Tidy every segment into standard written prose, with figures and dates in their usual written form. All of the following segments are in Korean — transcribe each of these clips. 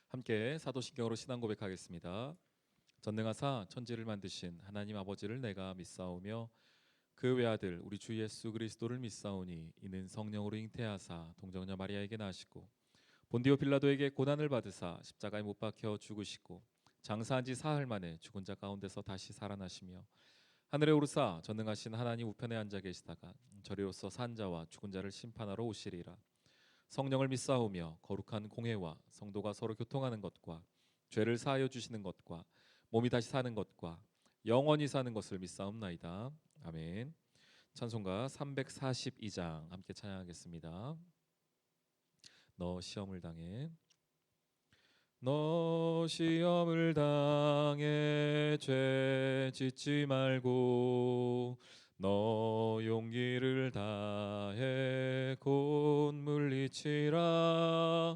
함께 사도신경으로 신앙 고백하겠습니다. 전능하사 천지를 만드신 하나님 아버지를 내가 믿사오며 그 외아들 우리 주 예수 그리스도를 믿사오니 이는 성령으로 잉태하사 동정녀 마리아에게 나시고 본디오 빌라도에게 고난을 받으사 십자가에 못 박혀 죽으시고 장사한 지 사흘 만에 죽은 자 가운데서 다시 살아나시며 하늘에 오르사 전능하신 하나님 우편에 앉아 계시다가 저리로서 산 자와 죽은 자를 심판하러 오시리라. 성령을 믿사오며 거룩한 공회와 성도가 서로 교통하는 것과 죄를 사하여 주시는 것과 몸이 다시 사는 것과 영원히 사는 것을 믿사옵나이다. 아멘. 찬송가 342장 함께 찬양하겠습니다. 너 시험을 당해 너 시험을 당해 죄 짓지 말고 너 용기를 다해 곧 물리치라.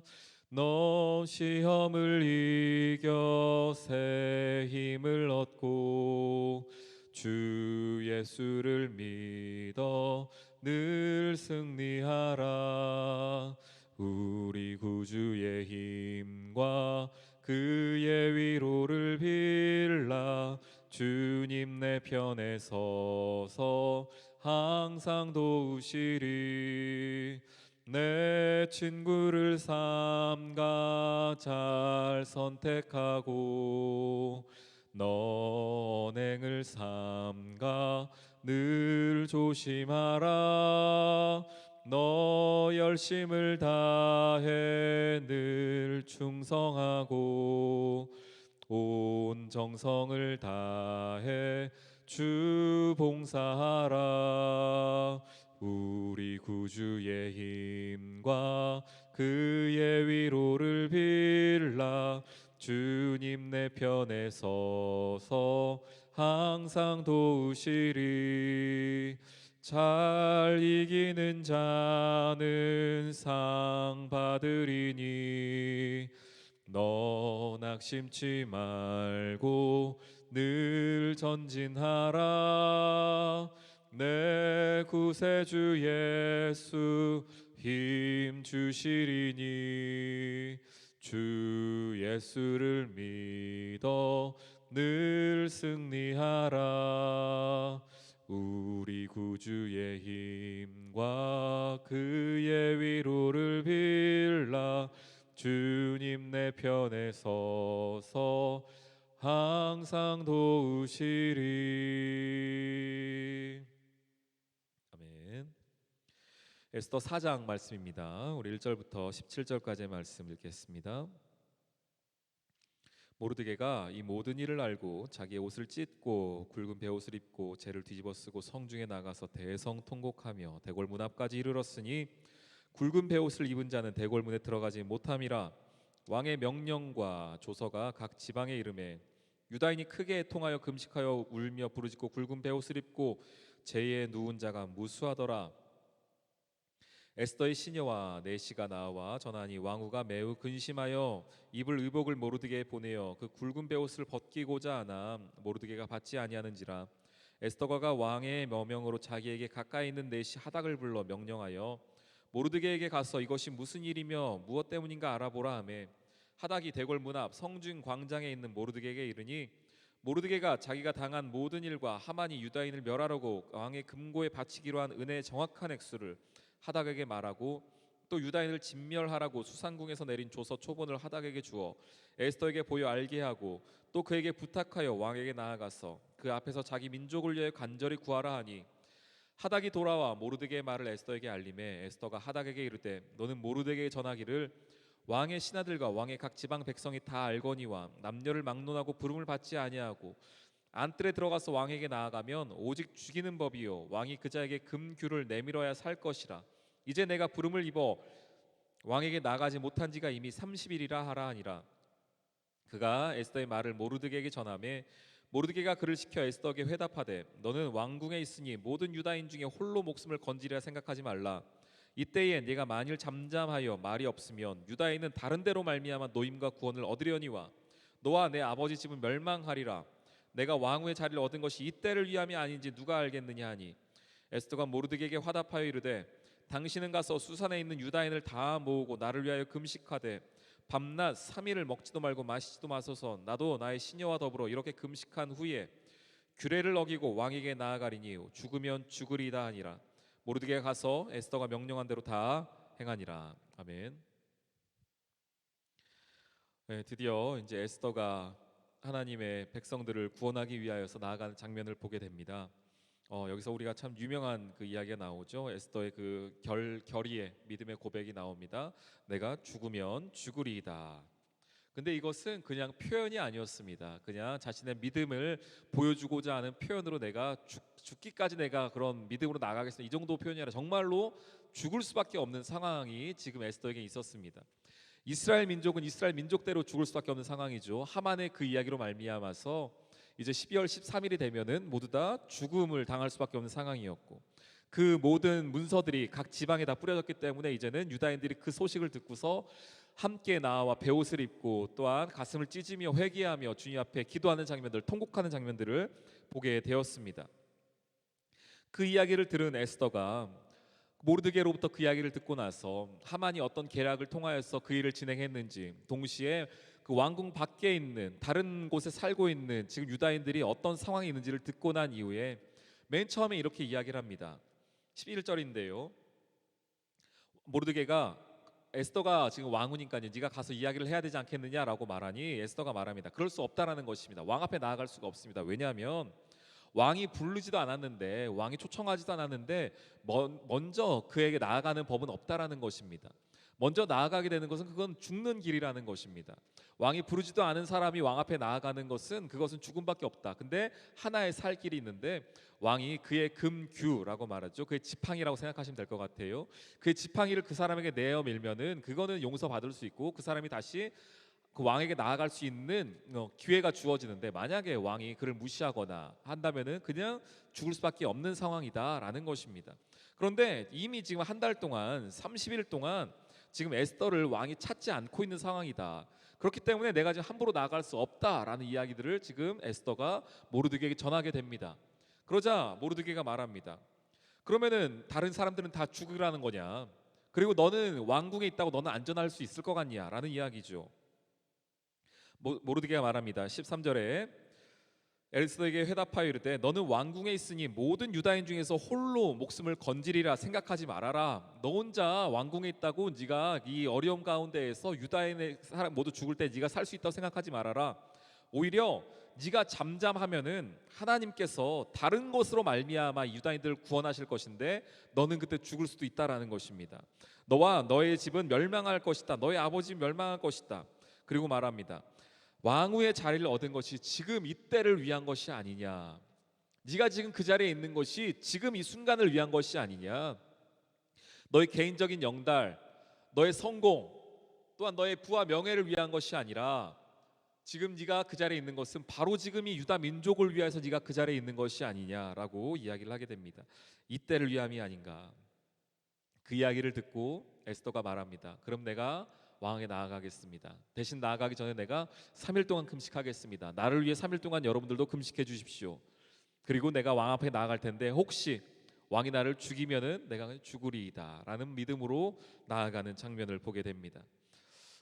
너 시험을 이겨 새 힘을 얻고 주 예수를 믿어 늘 승리하라. 우리 구주의 힘과 그의 위로를 빌라. 주님 내 편에 서서 항상 도우시리. 내 친구를 삼가 잘 선택하고 너 언행을 삼가 늘 조심하라. 너 열심을 다해 늘 충성하고 온 정성을 다해 주 봉사하라. 우리 구주의 힘과 그의 위로를 빌라. 주님 내 편에 서서 항상 도우시리. 잘 이기는 자는 상 받으리니 너 낙심치 말고 늘 전진하라. 내 구세주 예수 힘 주시리니 주 예수를 믿어 늘 승리하라. 우리 구주의 힘과 그의 위로를 빌라. 주님 내 편에 서서 항상 도우시리. 아멘. 에스더 4장 말씀입니다. 우리 1절부터 17절까지의 말씀 읽겠습니다. 모르드게가 이 모든 일을 알고 자기의 옷을 찢고 굵은 베옷을 입고 재를 뒤집어 쓰고 성중에 나가서 대성통곡하며 대궐문 앞까지 이르렀으니 굵은 베옷을 입은 자는 대궐문에 들어가지 못함이라. 왕의 명령과 조서가 각 지방에 이르매 유다인이 크게 애통하여 금식하여 울며 부르짖고 굵은 베옷을 입고 재에 누운 자가 무수하더라. 에스더의 시녀와 내시가 나와 전하니 왕후가 매우 근심하여 입을 의복을 모르드게에 보내어 그 굵은 베옷을 벗기고자 하나 모르드게가 받지 아니하는지라. 에스더가 왕의 명령으로 자기에게 가까이 있는 내시 하닥을 불러 명령하여 모르드게에게 가서 이것이 무슨 일이며 무엇 때문인가 알아보라 하매 하닥이 대궐 문 앞 성중 광장에 있는 모르드게에게 이르니 모르드게가 자기가 당한 모든 일과 하만이 유다인을 멸하려고 왕의 금고에 바치기로 한 은혜의 정확한 액수를 하닥에게 말하고 또 유다인을 진멸하라고 수상궁에서 내린 조서 초본을 하닥에게 주어 에스더에게 보여 알게 하고 또 그에게 부탁하여 왕에게 나아가서 그 앞에서 자기 민족을 위하여 간절히 구하라 하니 하닥이 돌아와 모르드게의 말을 에스더에게 알림해 에스더가 하닥에게 이르되 너는 모르드게에 전하기를 왕의 신하들과 왕의 각 지방 백성이 다 알거니와 남녀를 막론하고 부름을 받지 아니하고 안뜰에 들어가서 왕에게 나아가면 오직 죽이는 법이요 왕이 그자에게 금규를 내밀어야 살 것이라. 이제 내가 부름을 입어 왕에게 나가지 못한 지가 이미 30일이라 하라 하니라. 그가 에스더의 말을 모르드게에게 전하매 모르드게가 그를 시켜 에스더에게 회답하되 너는 왕궁에 있으니 모든 유다인 중에 홀로 목숨을 건지리라 생각하지 말라. 이때에 네가 만일 잠잠하여 말이 없으면 유다인은 다른 데로 말미암아 노임과 구원을 얻으려니와 너와 내 아버지 집은 멸망하리라. 내가 왕후의 자리를 얻은 것이 이때를 위함이 아닌지 누가 알겠느냐 하니 에스더가 모르드게에게 화답하여 이르되 당신은 가서 수산에 있는 유다인을 다 모으고 나를 위하여 금식하되 밤낮 3일을 먹지도 말고 마시지도 마소서. 나도 나의 시녀와 더불어 이렇게 금식한 후에 규례를 어기고 왕에게 나아가리니 죽으면 죽으리다 하니라. 모르드게가 가서 에스더가 명령한 대로 다 행하니라. 아멘. 네, 드디어 이제 에스더가 하나님의 백성들을 구원하기 위하여서 나아가는 장면을 보게 됩니다. 여기서 우리가 참 유명한 그 이야기가 나오죠. 에스더의 그 결의의 믿음의 고백이 나옵니다. 내가 죽으면 죽으리이다. 근데 이것은 그냥 표현이 아니었습니다. 그냥 자신의 믿음을 보여주고자 하는 표현으로 내가 죽기까지 내가 그런 믿음으로 나가겠습니다, 이 정도 표현이 아니라 정말로 죽을 수밖에 없는 상황이 지금 에스더에게 있었습니다. 이스라엘 민족은 이스라엘 민족대로 죽을 수밖에 없는 상황이죠. 하만의 그 이야기로 말미암아서 이제 12월 13일이 되면은 모두 다 죽음을 당할 수밖에 없는 상황이었고, 그 모든 문서들이 각 지방에 다 뿌려졌기 때문에 이제는 유다인들이 그 소식을 듣고서 함께 나와 베옷을 입고 또한 가슴을 찢으며 회개하며 주님 앞에 기도하는 장면들, 통곡하는 장면들을 보게 되었습니다. 그 이야기를 들은 에스더가 모르드게로부터 그 이야기를 듣고 나서 하만이 어떤 계략을 통하여서 그 일을 진행했는지, 동시에 그 왕궁 밖에 있는 다른 곳에 살고 있는 지금 유다인들이 어떤 상황이 있는지를 듣고 난 이후에 맨 처음에 이렇게 이야기를 합니다. 11절인데요. 모르드게가 에스더가 지금 왕후니까요, 네가 가서 이야기를 해야 되지 않겠느냐라고 말하니 에스더가 말합니다. 그럴 수 없다라는 것입니다. 왕 앞에 나아갈 수가 없습니다. 왜냐하면 왕이 부르지도 않았는데, 왕이 초청하지도 않았는데 먼저 그에게 나아가는 법은 없다라는 것입니다. 먼저 나아가게 되는 것은 그건 죽는 길이라는 것입니다. 왕이 부르지도 않은 사람이 왕 앞에 나아가는 것은 그것은 죽음밖에 없다. 근데 하나의 살 길이 있는데 왕이 그의 금규라고 말하죠. 그의 지팡이라고 생각하시면 될 것 같아요. 그의 지팡이를 그 사람에게 내어 밀면은 그거는 용서받을 수 있고 그 사람이 다시 그 왕에게 나아갈 수 있는 기회가 주어지는데, 만약에 왕이 그를 무시하거나 한다면은 그냥 죽을 수밖에 없는 상황이다라는 것입니다. 그런데 이미 지금 한 달 동안 30일 동안 지금 에스더를 왕이 찾지 않고 있는 상황이다. 그렇기 때문에 내가 지금 함부로 나아갈 수 없다라는 이야기들을 지금 에스더가 모르드게에게 전하게 됩니다. 그러자 모르드게가 말합니다. 그러면은 다른 사람들은 다 죽으라는 거냐? 그리고 너는 왕궁에 있다고 너는 안전할 수 있을 것 같냐? 라는 이야기죠. 모르드게가 말합니다. 13절에 에스더에게 회답하여 이르되 너는 왕궁에 있으니 모든 유다인 중에서 홀로 목숨을 건지리라 생각하지 말아라. 너 혼자 왕궁에 있다고 네가 이 어려움 가운데에서 유다인의 사람 모두 죽을 때 네가 살 수 있다고 생각하지 말아라. 오히려 네가 잠잠하면은 하나님께서 다른 것으로 말미암아 유다인들을 구원하실 것인데 너는 그때 죽을 수도 있다라는 것입니다. 너와 너의 집은 멸망할 것이다. 너의 아버지는 멸망할 것이다. 그리고 말합니다. 왕후의 자리를 얻은 것이 지금 이때를 위한 것이 아니냐. 네가 지금 그 자리에 있는 것이 지금 이 순간을 위한 것이 아니냐. 너의 개인적인 영달, 너의 성공, 또한 너의 부와 명예를 위한 것이 아니라 지금 네가 그 자리에 있는 것은 바로 지금 이 유다 민족을 위해서 네가 그 자리에 있는 것이 아니냐라고 이야기를 하게 됩니다. 이때를 위함이 아닌가. 그 이야기를 듣고 에스더가 말합니다. 그럼 내가 왕에게 나아가겠습니다. 대신 나아가기 전에 내가 3일 동안 금식하겠습니다. 나를 위해 3일 동안 여러분들도 금식해 주십시오. 그리고 내가 왕 앞에 나아갈 텐데 혹시 왕이 나를 죽이면은 내가 죽으리이다 라는 믿음으로 나아가는 장면을 보게 됩니다.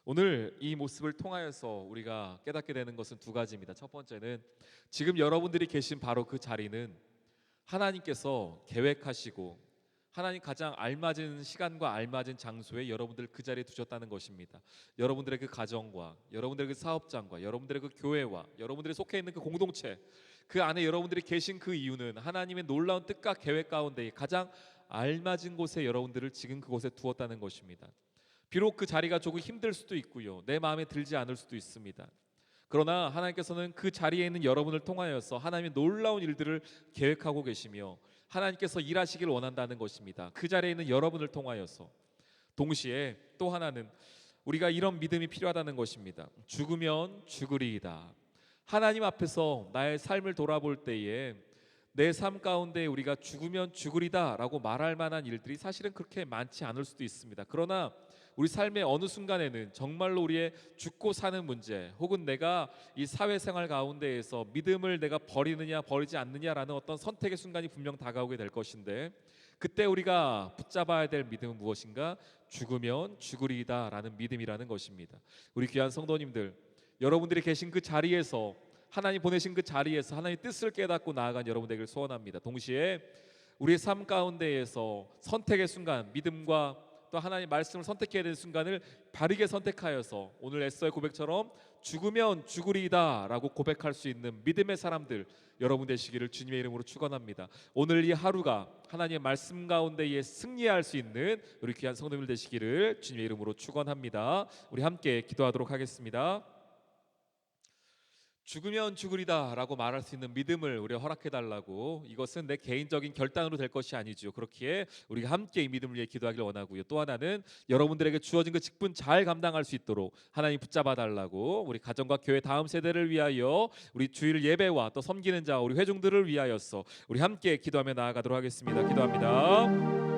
오늘 이 모습을 통하여서 우리가 깨닫게 되는 것은 두 가지입니다. 첫 번째는 지금 여러분들이 계신 바로 그 자리는 하나님께서 계획하시고 하나님 가장 알맞은 시간과 알맞은 장소에 여러분들 그 자리에 두셨다는 것입니다. 여러분들의 그 가정과 여러분들의 그 사업장과 여러분들의 그 교회와 여러분들이 속해 있는 그 공동체, 그 안에 여러분들이 계신 그 이유는 하나님의 놀라운 뜻과 계획 가운데 가장 알맞은 곳에 여러분들을 지금 그곳에 두었다는 것입니다. 비록 그 자리가 조금 힘들 수도 있고요, 내 마음에 들지 않을 수도 있습니다. 그러나 하나님께서는 그 자리에 있는 여러분을 통하여서 하나님의 놀라운 일들을 계획하고 계시며 하나님께서 일하시길 원한다는 것입니다. 그 자리에 있는 여러분을 통하여서. 동시에 또 하나는 우리가 이런 믿음이 필요하다는 것입니다. 죽으면 죽으리이다. 하나님 앞에서 나의 삶을 돌아볼 때에 내 삶 가운데 우리가 죽으면 죽으리다 라고 말할 만한 일들이 사실은 그렇게 많지 않을 수도 있습니다. 그러나 우리 삶의 어느 순간에는 정말로 우리의 죽고 사는 문제, 혹은 내가 이 사회생활 가운데에서 믿음을 내가 버리느냐 버리지 않느냐라는 어떤 선택의 순간이 분명 다가오게 될 것인데, 그때 우리가 붙잡아야 될 믿음은 무엇인가? 죽으면 죽으리이다라는 믿음이라는 것입니다. 우리 귀한 성도님들, 여러분들이 계신 그 자리에서, 하나님 보내신 그 자리에서 하나님 뜻을 깨닫고 나아간 여러분 되기를 소원합니다. 동시에 우리의 삶 가운데에서 선택의 순간, 믿음과 또 하나님 말씀을 선택해야 되는 순간을 바르게 선택하여서 오늘 에스더의 고백처럼 죽으면 죽으리이다 라고 고백할 수 있는 믿음의 사람들 여러분 되시기를 주님의 이름으로 축원합니다. 오늘 이 하루가 하나님의 말씀 가운데에 승리할 수 있는 우리 귀한 성도님들 되시기를 주님의 이름으로 축원합니다. 우리 함께 기도하도록 하겠습니다. 죽으면 죽으리다 라고 말할 수 있는 믿음을 우리가 허락해달라고, 이것은 내 개인적인 결단으로 될 것이 아니죠. 그렇기에 우리가 함께 이 믿음을 위해 기도하기를 원하고요. 또 하나는 여러분들에게 주어진 그 직분 잘 감당할 수 있도록 하나님 붙잡아달라고, 우리 가정과 교회 다음 세대를 위하여, 우리 주일 예배와 또 섬기는 자 우리 회중들을 위하여서 우리 함께 기도하며 나아가도록 하겠습니다. 기도합니다.